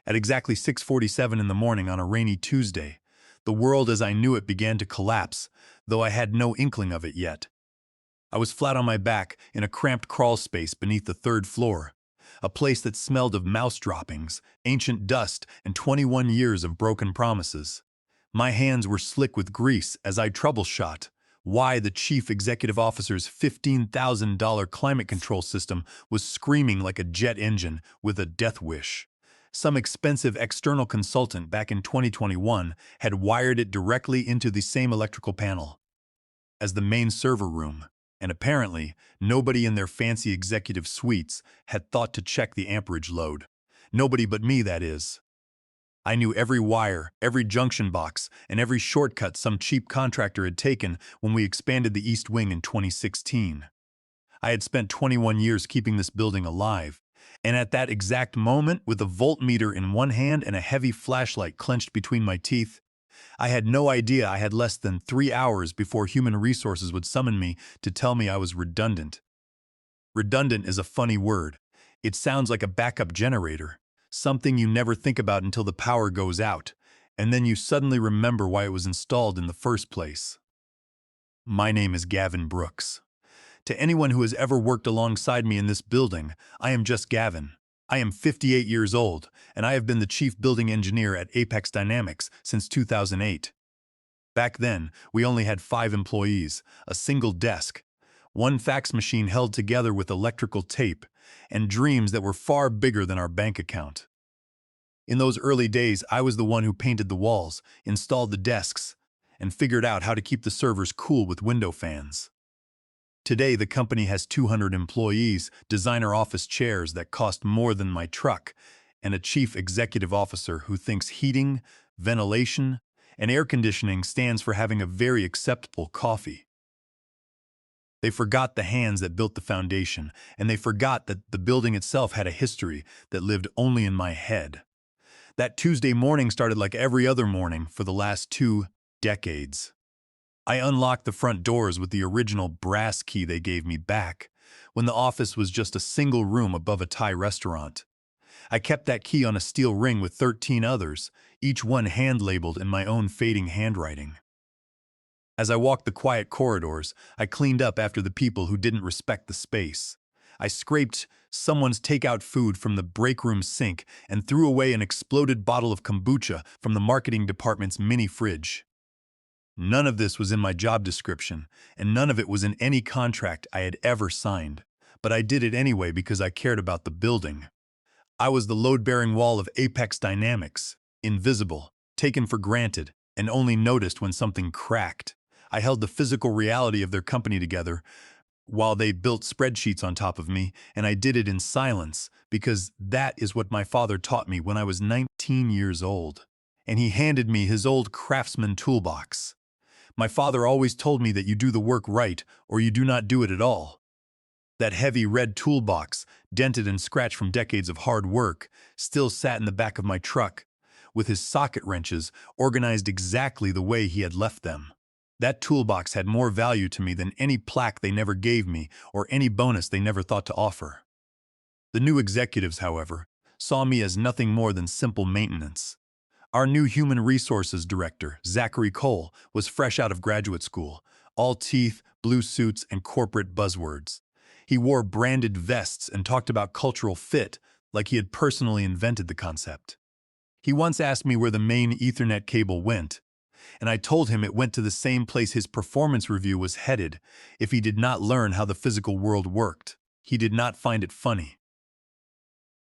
At exactly 6:47 in the morning on a rainy Tuesday, the world as I knew it began to collapse, though I had no inkling of it yet. I was flat on my back in a cramped crawl space beneath the third floor, a place that smelled of mouse droppings, ancient dust, and 21 years of broken promises. My hands were slick with grease as I troubleshot why the chief executive officer's $15,000 climate control system was screaming like a jet engine with a death wish. Some expensive external consultant back in 2021 had wired it directly into the same electrical panel as the main server room, and apparently nobody in their fancy executive suites had thought to check the amperage load. Nobody but me, that is. I knew every wire, every junction box, and every shortcut some cheap contractor had taken when we expanded the East Wing in 2016. I had spent 21 years keeping this building alive, and at that exact moment, with a voltmeter in one hand and a heavy flashlight clenched between my teeth, I had no idea I had less than 3 hours before human resources would summon me to tell me I was redundant. Redundant is a funny word. It sounds like a backup generator, something you never think about until the power goes out, and then you suddenly remember why it was installed in the first place. My name is Gavin Brooks. To anyone who has ever worked alongside me in this building, I am just Gavin. I am 58 years old, and I have been the chief building engineer at Apex Dynamics since 2008. Back then, we only had 5 employees, a single desk, one fax machine held together with electrical tape, and dreams that were far bigger than our bank account. In those early days, I was the one who painted the walls, installed the desks, and figured out how to keep the servers cool with window fans. Today, the company has 200 employees, designer office chairs that cost more than my truck, and a chief executive officer who thinks heating, ventilation, and air conditioning stands for having a very acceptable coffee. They forgot the hands that built the foundation, and they forgot that the building itself had a history that lived only in my head. That Tuesday morning started like every other morning for the last 2 decades. I unlocked the front doors with the original brass key they gave me back, when the office was just a single room above a Thai restaurant. I kept that key on a steel ring with 13 others, each one hand-labeled in my own fading handwriting. As I walked the quiet corridors, I cleaned up after the people who didn't respect the space. I scraped someone's takeout food from the break room sink and threw away an exploded bottle of kombucha from the marketing department's mini fridge. None of this was in my job description, and none of it was in any contract I had ever signed, but I did it anyway because I cared about the building. I was the load-bearing wall of Apex Dynamics, invisible, taken for granted, and only noticed when something cracked. I held the physical reality of their company together while they built spreadsheets on top of me, and I did it in silence because that is what my father taught me when I was 19 years old. And he handed me his old Craftsman toolbox. My father always told me that you do the work right or you do not do it at all. That heavy red toolbox, dented and scratched from decades of hard work, still sat in the back of my truck, with his socket wrenches organized exactly the way he had left them. That toolbox had more value to me than any plaque they never gave me or any bonus they never thought to offer. The new executives, however, saw me as nothing more than simple maintenance. Our new human resources director, Zachary Cole, was fresh out of graduate school, all teeth, blue suits, and corporate buzzwords. He wore branded vests and talked about cultural fit like he had personally invented the concept. He once asked me where the main Ethernet cable went, and I told him it went to the same place his performance review was headed if he did not learn how the physical world worked. He did not find it funny.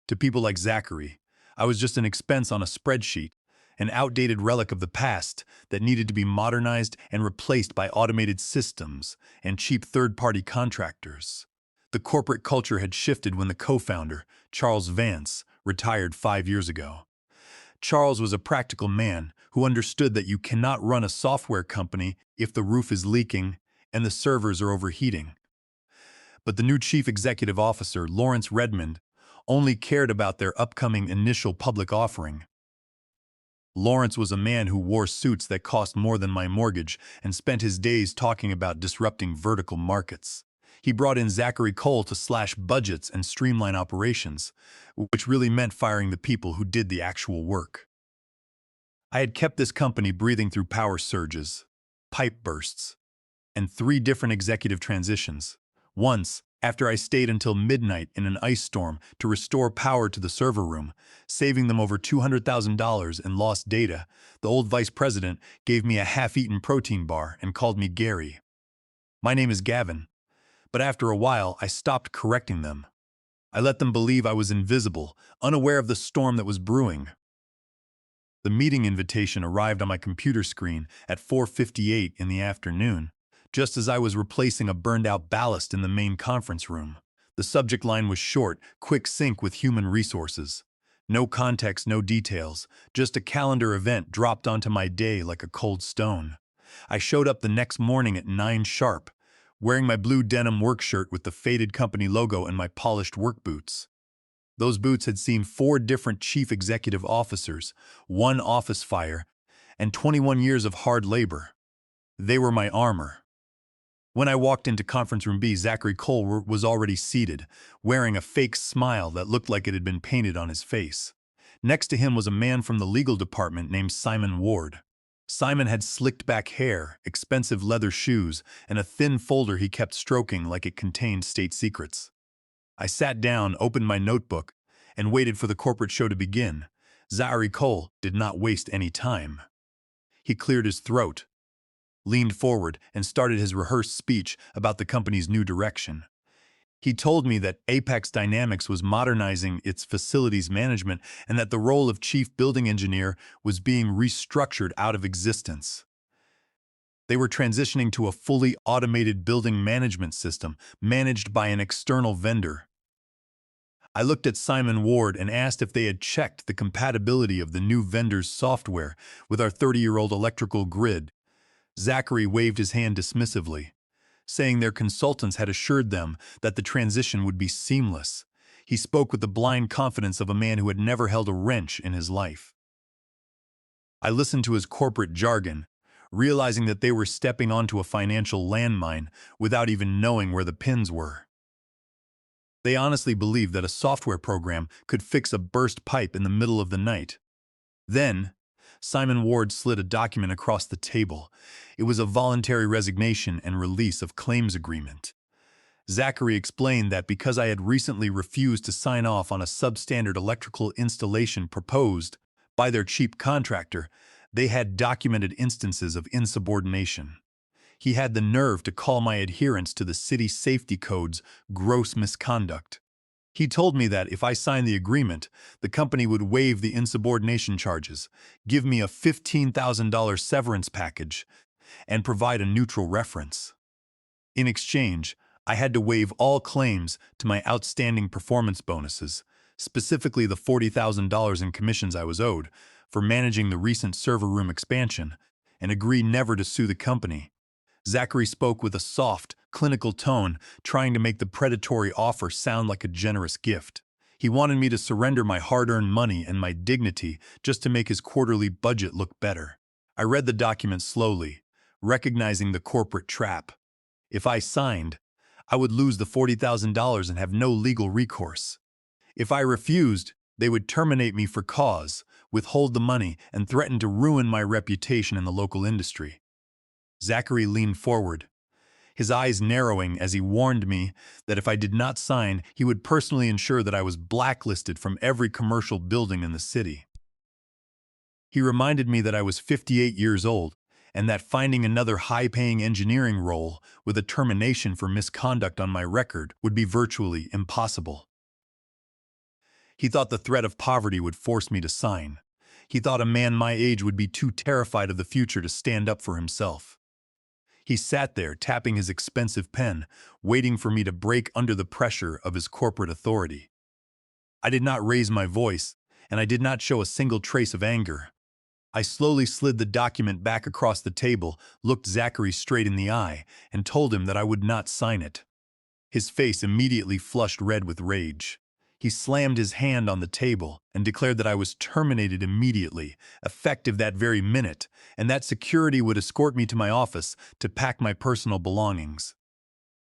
To people like Zachary, I was just an expense on a spreadsheet, an outdated relic of the past that needed to be modernized and replaced by automated systems and cheap third-party contractors. The corporate culture had shifted when the co-founder, Charles Vance, retired 5 years ago. Charles was a practical man who understood that you cannot run a software company if the roof is leaking and the servers are overheating. But the new chief executive officer, Lawrence Redmond, only cared about their upcoming initial public offering. Lawrence was a man who wore suits that cost more than my mortgage and spent his days talking about disrupting vertical markets. He brought in Zachary Cole to slash budgets and streamline operations, which really meant firing the people who did the actual work. I had kept this company breathing through power surges, pipe bursts, and 3 different executive transitions. Once, after I stayed until midnight in an ice storm to restore power to the server room, saving them over $200,000 in lost data, the old vice president gave me a half-eaten protein bar and called me Gary. My name is Gavin, but after a while I stopped correcting them. I let them believe I was invisible, unaware of the storm that was brewing. The meeting invitation arrived on my computer screen at 4:58 in the afternoon, just as I was replacing a burned-out ballast in the main conference room. The subject line was short, quick sync with human resources. No context, no details, just a calendar event dropped onto my day like a cold stone. I showed up the next morning at 9 sharp, wearing my blue denim work shirt with the faded company logo and my polished work boots. Those boots had seen 4 different chief executive officers, 1 office fire, and 21 years of hard labor. They were my armor. When I walked into conference room B, Zachary Cole was already seated, wearing a fake smile that looked like it had been painted on his face. Next to him was a man from the legal department named Simon Ward. Simon had slicked back hair, expensive leather shoes, and a thin folder he kept stroking like it contained state secrets. I sat down, opened my notebook, and waited for the corporate show to begin. Zachary Cole did not waste any time. He cleared his throat, leaned forward, and started his rehearsed speech about the company's new direction. He told me that Apex Dynamics was modernizing its facilities management and that the role of chief building engineer was being restructured out of existence. They were transitioning to a fully automated building management system managed by an external vendor. I looked at Simon Ward and asked if they had checked the compatibility of the new vendor's software with our 30-year-old electrical grid. Zachary waved his hand dismissively, saying their consultants had assured them that the transition would be seamless. He spoke with the blind confidence of a man who had never held a wrench in his life. I listened to his corporate jargon, realizing that they were stepping onto a financial landmine without even knowing where the pins were. They honestly believed that a software program could fix a burst pipe in the middle of the night. Then, Simon Ward slid a document across the table. It was a voluntary resignation and release of claims agreement. Zachary explained that because I had recently refused to sign off on a substandard electrical installation proposed by their cheap contractor, they had documented instances of insubordination. He had the nerve to call my adherence to the city safety codes gross misconduct. He told me that if I signed the agreement, the company would waive the insubordination charges, give me a $15,000 severance package, and provide a neutral reference. In exchange, I had to waive all claims to my outstanding performance bonuses, specifically the $40,000 in commissions I was owed for managing the recent server room expansion, and agree never to sue the company. Zachary spoke with a soft, clinical tone, trying to make the predatory offer sound like a generous gift. He wanted me to surrender my hard-earned money and my dignity just to make his quarterly budget look better. I read the document slowly, recognizing the corporate trap. If I signed, I would lose the $40,000 and have no legal recourse. If I refused, they would terminate me for cause, withhold the money, and threaten to ruin my reputation in the local industry. Zachary leaned forward, his eyes narrowing as he warned me that if I did not sign, he would personally ensure that I was blacklisted from every commercial building in the city. He reminded me that I was 58 years old and that finding another high-paying engineering role with a termination for misconduct on my record would be virtually impossible. He thought the threat of poverty would force me to sign. He thought a man my age would be too terrified of the future to stand up for himself. He sat there, tapping his expensive pen, waiting for me to break under the pressure of his corporate authority. I did not raise my voice, and I did not show a single trace of anger. I slowly slid the document back across the table, looked Zachary straight in the eye, and told him that I would not sign it. His face immediately flushed red with rage. He slammed his hand on the table and declared that I was terminated immediately, effective that very minute, and that security would escort me to my office to pack my personal belongings.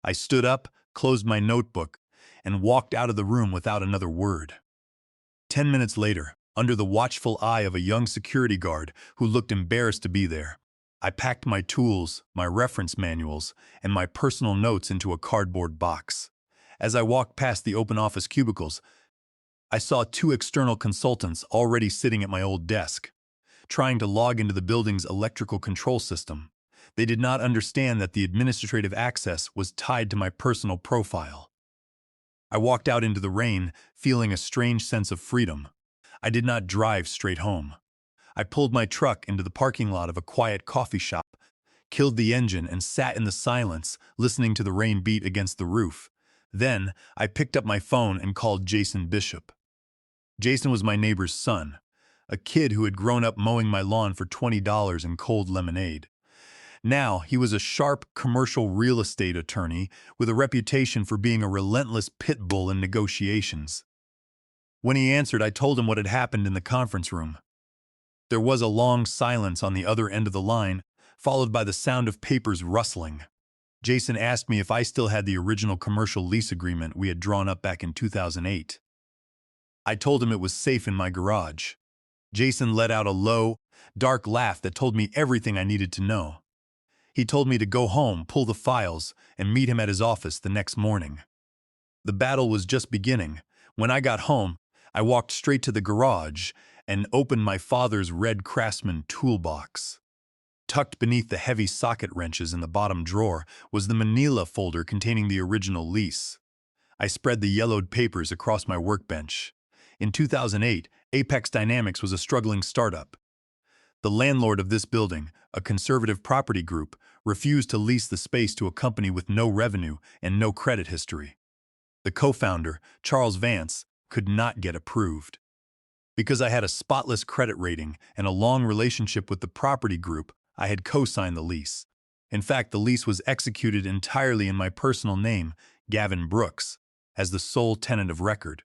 I stood up, closed my notebook, and walked out of the room without another word. 10 minutes later, under the watchful eye of a young security guard who looked embarrassed to be there, I packed my tools, my reference manuals, and my personal notes into a cardboard box. As I walked past the open office cubicles, I saw two external consultants already sitting at my old desk, trying to log into the building's electrical control system. They did not understand that the administrative access was tied to my personal profile. I walked out into the rain, feeling a strange sense of freedom. I did not drive straight home. I pulled my truck into the parking lot of a quiet coffee shop, killed the engine, and sat in the silence, listening to the rain beat against the roof. Then, I picked up my phone and called Jason Bishop. Jason was my neighbor's son, a kid who had grown up mowing my lawn for $20 in cold lemonade. Now, he was a sharp commercial real estate attorney with a reputation for being a relentless pit bull in negotiations. When he answered, I told him what had happened in the conference room. There was a long silence on the other end of the line, followed by the sound of papers rustling. Jason asked me if I still had the original commercial lease agreement we had drawn up back in 2008. I told him it was safe in my garage. Jason let out a low, dark laugh that told me everything I needed to know. He told me to go home, pull the files, and meet him at his office the next morning. The battle was just beginning. When I got home, I walked straight to the garage and opened my father's red Craftsman toolbox. Tucked beneath the heavy socket wrenches in the bottom drawer was the manila folder containing the original lease. I spread the yellowed papers across my workbench. In 2008, Apex Dynamics was a struggling startup. The landlord of this building, a conservative property group, refused to lease the space to a company with no revenue and no credit history. The co-founder, Charles Vance, could not get approved. Because I had a spotless credit rating and a long relationship with the property group, I had co-signed the lease. In fact, the lease was executed entirely in my personal name, Gavin Brooks, as the sole tenant of record.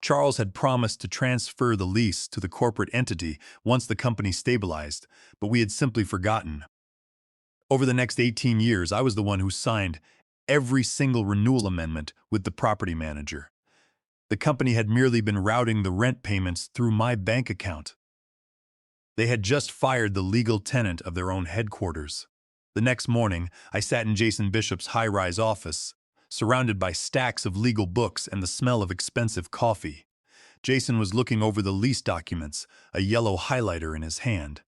Charles had promised to transfer the lease to the corporate entity once the company stabilized, but we had simply forgotten. Over the next 18 years, I was the one who signed every single renewal amendment with the property manager. The company had merely been routing the rent payments through my bank account. They had just fired the legal tenant of their own headquarters. The next morning, I sat in Jason Bishop's high-rise office, surrounded by stacks of legal books and the smell of expensive coffee. Jason was looking over the lease documents, a yellow highlighter in his hand.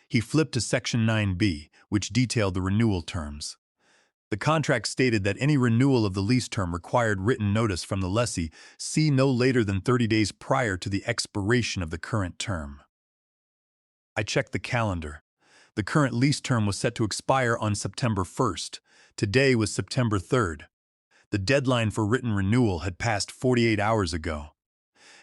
He flipped to Section 9B, which detailed the renewal terms. The contract stated that any renewal of the lease term required written notice from the lessee no later than 30 days prior to the expiration of the current term. I checked the calendar. The current lease term was set to expire on September 1st. Today was September 3rd. The deadline for written renewal had passed 48 hours ago.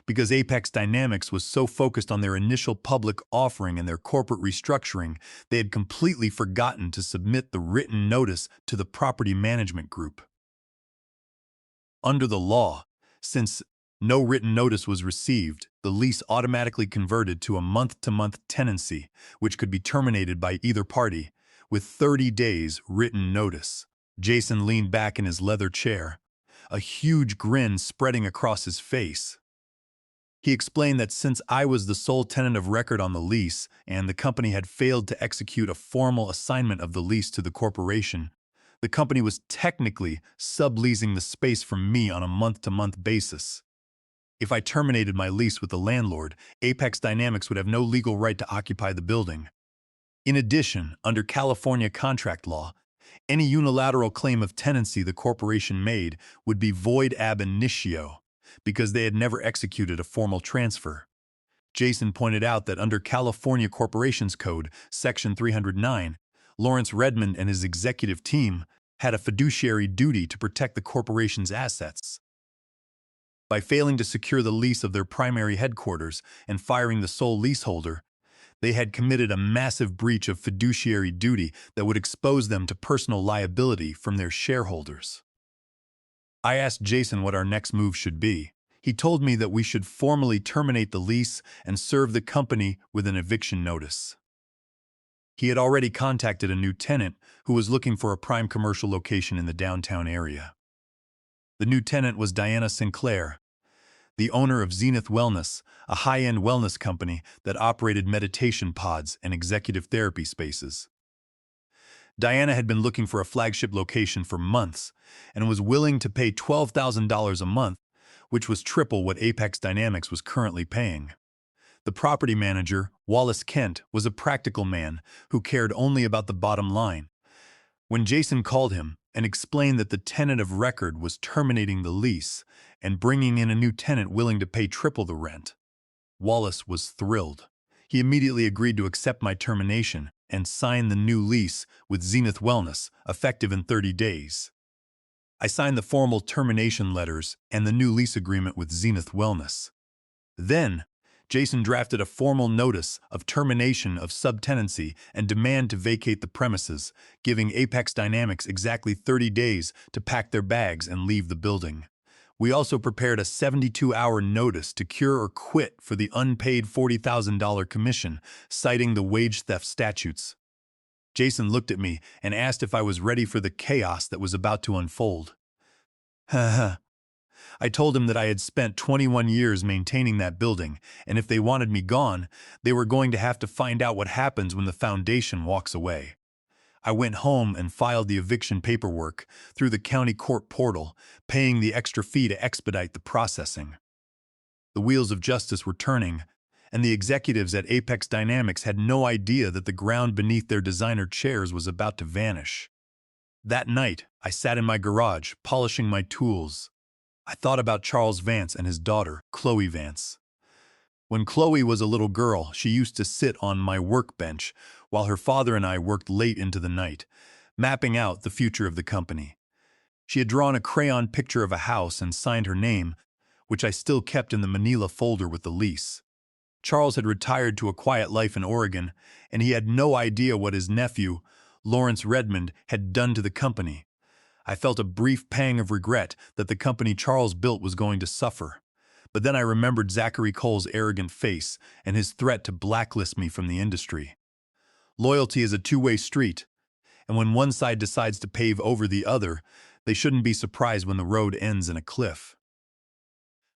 Because Apex Dynamics was so focused on their initial public offering and their corporate restructuring, they had completely forgotten to submit the written notice to the property management group. Under the law, since no written notice was received, the lease automatically converted to a month-to-month tenancy, which could be terminated by either party, with 30 days written notice. Jason leaned back in his leather chair, a huge grin spreading across his face. He explained that since I was the sole tenant of record on the lease and the company had failed to execute a formal assignment of the lease to the corporation, the company was technically subleasing the space from me on a month-to-month basis. If I terminated my lease with the landlord, Apex Dynamics would have no legal right to occupy the building. In addition, under California contract law, any unilateral claim of tenancy the corporation made would be void ab initio, because they had never executed a formal transfer. Jason pointed out that under California Corporations Code, Section 309, Lawrence Redmond and his executive team had a fiduciary duty to protect the corporation's assets. By failing to secure the lease of their primary headquarters and firing the sole leaseholder, they had committed a massive breach of fiduciary duty that would expose them to personal liability from their shareholders. I asked Jason what our next move should be. He told me that we should formally terminate the lease and serve the company with an eviction notice. He had already contacted a new tenant who was looking for a prime commercial location in the downtown area. The new tenant was Diana Sinclair, the owner of Zenith Wellness, a high-end wellness company that operated meditation pods and executive therapy spaces. Diana had been looking for a flagship location for months and was willing to pay $12,000 a month, which was triple what Apex Dynamics was currently paying. The property manager, Wallace Kent, was a practical man who cared only about the bottom line. When Jason called him and explained that the tenant of record was terminating the lease and bringing in a new tenant willing to pay triple the rent, Wallace was thrilled. He immediately agreed to accept my termination and sign the new lease with Zenith Wellness, effective in 30 days. I signed the formal termination letters and the new lease agreement with Zenith Wellness. Then, Jason drafted a formal notice of termination of subtenancy and demand to vacate the premises, giving Apex Dynamics exactly 30 days to pack their bags and leave the building. We also prepared a 72-hour notice to cure or quit for the unpaid $40,000 commission, citing the wage theft statutes. Jason looked at me and asked if I was ready for the chaos that was about to unfold. I told him that I had spent 21 years maintaining that building, and if they wanted me gone, they were going to have to find out what happens when the foundation walks away. I went home and filed the eviction paperwork through the county court portal, paying the extra fee to expedite the processing. The wheels of justice were turning, and the executives at Apex Dynamics had no idea that the ground beneath their designer chairs was about to vanish. That night, I sat in my garage, polishing my tools. I thought about Charles Vance and his daughter, Chloe Vance. When Chloe was a little girl, she used to sit on my workbench while her father and I worked late into the night, mapping out the future of the company. She had drawn a crayon picture of a house and signed her name, which I still kept in the manila folder with the lease. Charles had retired to a quiet life in Oregon, and he had no idea what his nephew, Lawrence Redmond, had done to the company. I felt a brief pang of regret that the company Charles built was going to suffer. But then I remembered Zachary Cole's arrogant face and his threat to blacklist me from the industry. Loyalty is a two-way street, and when one side decides to pave over the other, they shouldn't be surprised when the road ends in a cliff.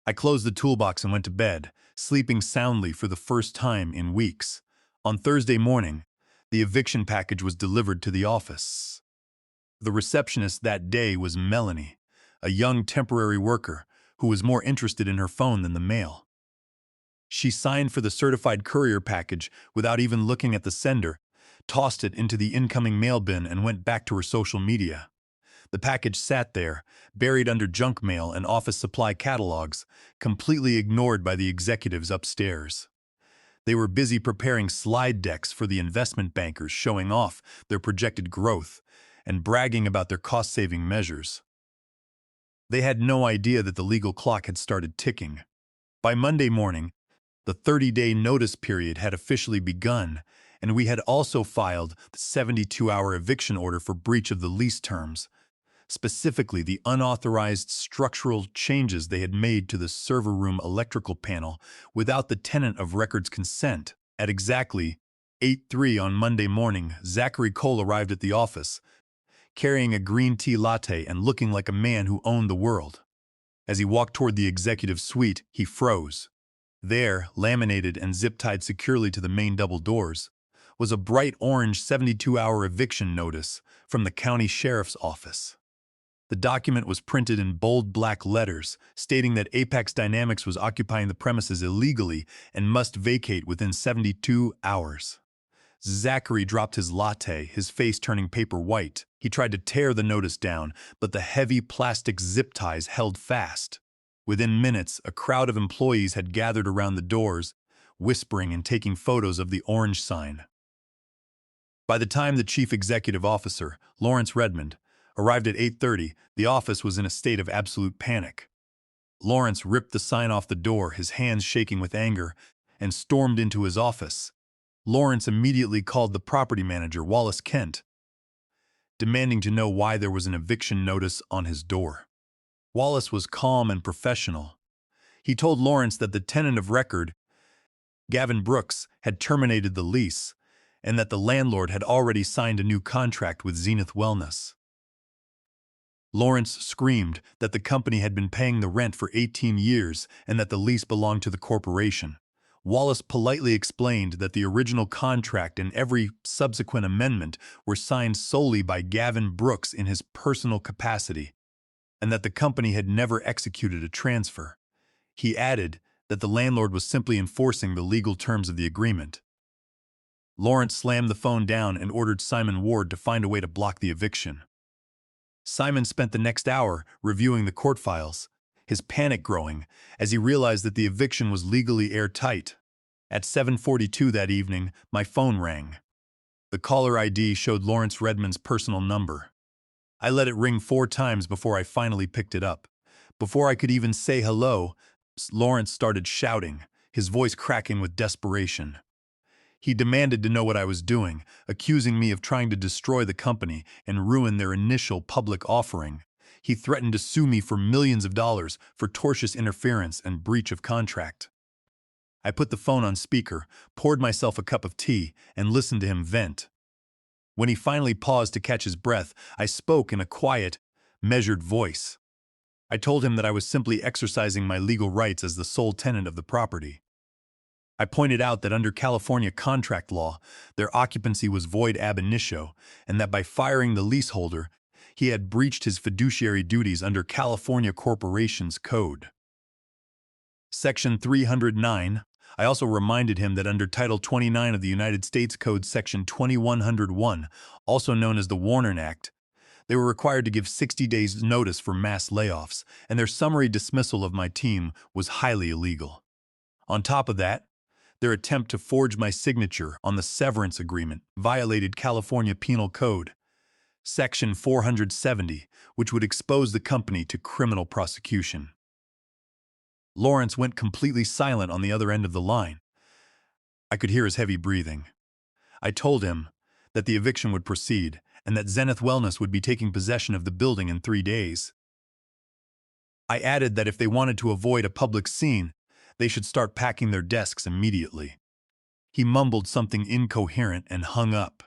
I closed the toolbox and went to bed, sleeping soundly for the first time in weeks. On Thursday morning, the eviction package was delivered to the office. The receptionist that day was Melanie, a young temporary worker who was more interested in her phone than the mail. She signed for the certified courier package without even looking at the sender, tossed it into the incoming mail bin, and went back to her social media. The package sat there, buried under junk mail and office supply catalogs, completely ignored by the executives upstairs. They were busy preparing slide decks for the investment bankers, showing off their projected growth and bragging about their cost-saving measures. They had no idea that the legal clock had started ticking. By Monday morning, the 30-day notice period had officially begun, and we had also filed the 72-hour eviction order for breach of the lease terms, specifically the unauthorized structural changes they had made to the server room electrical panel without the tenant of record's consent. At exactly 8:03 on Monday morning, Zachary Cole arrived at the office, carrying a green tea latte and looking like a man who owned the world. As he walked toward the executive suite, he froze. There, laminated and zip-tied securely to the main double doors, was a bright orange 72-hour eviction notice from the county sheriff's office. The document was printed in bold black letters, stating that Apex Dynamics was occupying the premises illegally and must vacate within 72 hours. Zachary dropped his latte, his face turning paper white. He tried to tear the notice down, but the heavy plastic zip ties held fast. Within minutes, a crowd of employees had gathered around the doors, whispering and taking photos of the orange sign. By the time the chief executive officer, Lawrence Redmond, arrived at 8:30, the office was in a state of absolute panic. Lawrence ripped the sign off the door, his hands shaking with anger, and stormed into his office. Lawrence immediately called the property manager, Wallace Kent, demanding to know why there was an eviction notice on his door. Wallace was calm and professional. He told Lawrence that the tenant of record, Gavin Brooks, had terminated the lease, and that the landlord had already signed a new contract with Zenith Wellness. Lawrence screamed that the company had been paying the rent for 18 years and that the lease belonged to the corporation. Wallace politely explained that the original contract and every subsequent amendment were signed solely by Gavin Brooks in his personal capacity, and that the company had never executed a transfer. He added that the landlord was simply enforcing the legal terms of the agreement. Lawrence slammed the phone down and ordered Simon Ward to find a way to block the eviction. Simon spent the next hour reviewing the court files, his panic growing as he realized that the eviction was legally airtight. At 7:42 that evening, my phone rang. The caller ID showed Lawrence Redmond's personal number. I let it ring 4 times before I finally picked it up. Before I could even say hello, Lawrence started shouting, his voice cracking with desperation. He demanded to know what I was doing, accusing me of trying to destroy the company and ruin their initial public offering. He threatened to sue me for millions of dollars for tortious interference and breach of contract. I put the phone on speaker, poured myself a cup of tea, and listened to him vent. When he finally paused to catch his breath, I spoke in a quiet, measured voice. I told him that I was simply exercising my legal rights as the sole tenant of the property. I pointed out that under California contract law, their occupancy was void ab initio, and that by firing the leaseholder, he had breached his fiduciary duties under California Corporations Code. Section 309. I also reminded him that under Title 29 of the United States Code Section 2101, also known as the Warner Act, they were required to give 60 days' notice for mass layoffs, and their summary dismissal of my team was highly illegal. On top of that, their attempt to forge my signature on the severance agreement violated California Penal Code, Section 470, which would expose the company to criminal prosecution. Lawrence went completely silent on the other end of the line. I could hear his heavy breathing. I told him that the eviction would proceed and that Zenith Wellness would be taking possession of the building in 3 days. I added that if they wanted to avoid a public scene, they should start packing their desks immediately. He mumbled something incoherent and hung up.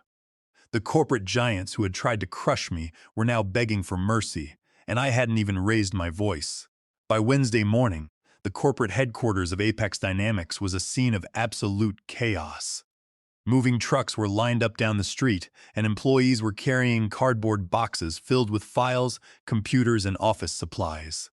The corporate giants who had tried to crush me were now begging for mercy, and I hadn't even raised my voice. By Wednesday morning, the corporate headquarters of Apex Dynamics was a scene of absolute chaos. Moving trucks were lined up down the street, and employees were carrying cardboard boxes filled with files, computers, and office supplies.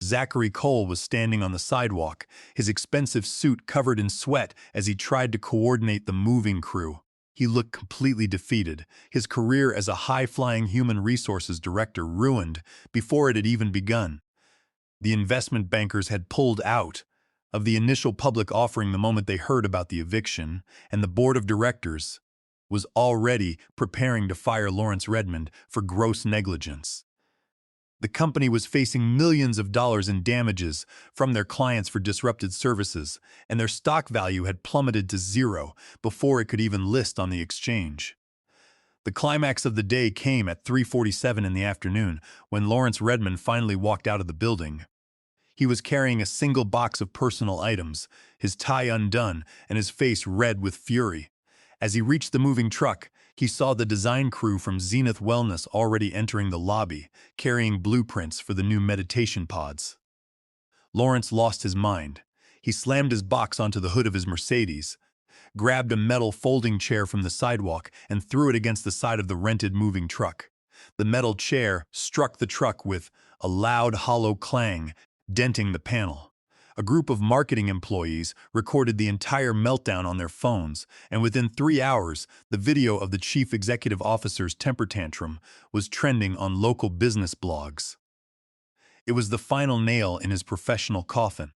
Zachary Cole was standing on the sidewalk, his expensive suit covered in sweat as he tried to coordinate the moving crew. He looked completely defeated, his career as a high-flying human resources director ruined before it had even begun. The investment bankers had pulled out of the initial public offering the moment they heard about the eviction, and the board of directors was already preparing to fire Lawrence Redmond for gross negligence. The company was facing millions of dollars in damages from their clients for disrupted services, and their stock value had plummeted to zero before it could even list on the exchange. The climax of the day came at 3:47 in the afternoon when Lawrence Redmond finally walked out of the building. He was carrying a single box of personal items, his tie undone and his face red with fury. As he reached the moving truck, he saw the design crew from Zenith Wellness already entering the lobby, carrying blueprints for the new meditation pods. Lawrence lost his mind. He slammed his box onto the hood of his Mercedes, grabbed a metal folding chair from the sidewalk, and threw it against the side of the rented moving truck. The metal chair struck the truck with a loud, hollow clang, denting the panel. A group of marketing employees recorded the entire meltdown on their phones, and within 3 hours, the video of the chief executive officer's temper tantrum was trending on local business blogs. It was the final nail in his professional coffin.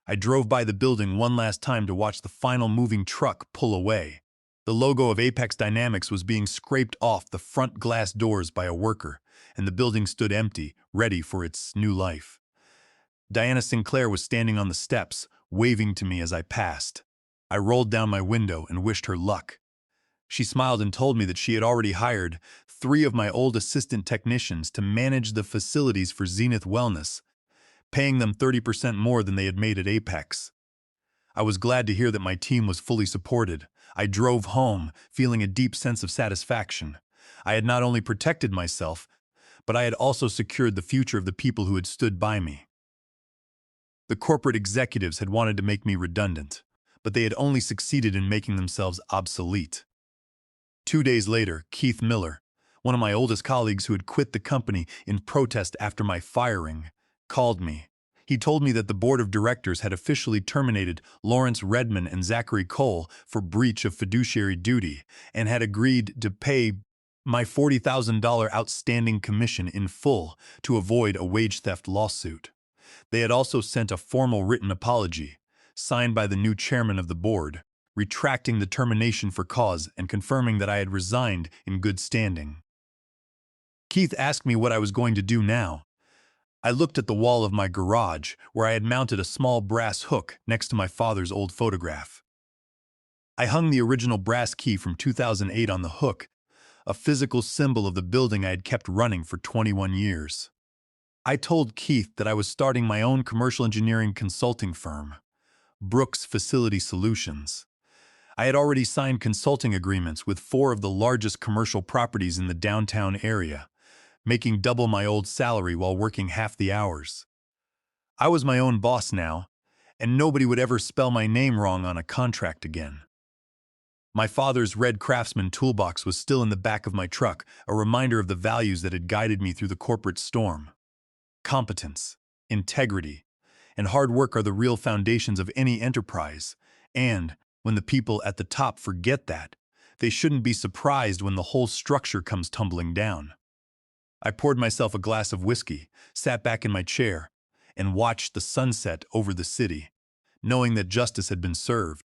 I drove by the building one last time to watch the final moving truck pull away. The logo of Apex Dynamics was being scraped off the front glass doors by a worker, and the building stood empty, ready for its new life. Diana Sinclair was standing on the steps, waving to me as I passed. I rolled down my window and wished her luck. She smiled and told me that she had already hired 3 of my old assistant technicians to manage the facilities for Zenith Wellness, paying them 30% more than they had made at Apex. I was glad to hear that my team was fully supported. I drove home, feeling a deep sense of satisfaction. I had not only protected myself, but I had also secured the future of the people who had stood by me. The corporate executives had wanted to make me redundant, but they had only succeeded in making themselves obsolete. 2 days later, Keith Miller, one of my oldest colleagues who had quit the company in protest after my firing, called me. He told me that the board of directors had officially terminated Lawrence Redman and Zachary Cole for breach of fiduciary duty and had agreed to pay my $40,000 outstanding commission in full to avoid a wage theft lawsuit. They had also sent a formal written apology, signed by the new chairman of the board, retracting the termination for cause and confirming that I had resigned in good standing. Keith asked me what I was going to do now. I looked at the wall of my garage, where I had mounted a small brass hook next to my father's old photograph. I hung the original brass key from 2008 on the hook, a physical symbol of the building I had kept running for 21 years. I told Keith that I was starting my own commercial engineering consulting firm, Brooks Facility Solutions. I had already signed consulting agreements with 4 of the largest commercial properties in the downtown area, making double my old salary while working half the hours. I was my own boss now, and nobody would ever spell my name wrong on a contract again. My father's red Craftsman toolbox was still in the back of my truck, a reminder of the values that had guided me through the corporate storm. Competence, integrity, and hard work are the real foundations of any enterprise, and when the people at the top forget that, they shouldn't be surprised when the whole structure comes tumbling down. I poured myself a glass of whiskey, sat back in my chair, and watched the sunset over the city, knowing that justice had been served.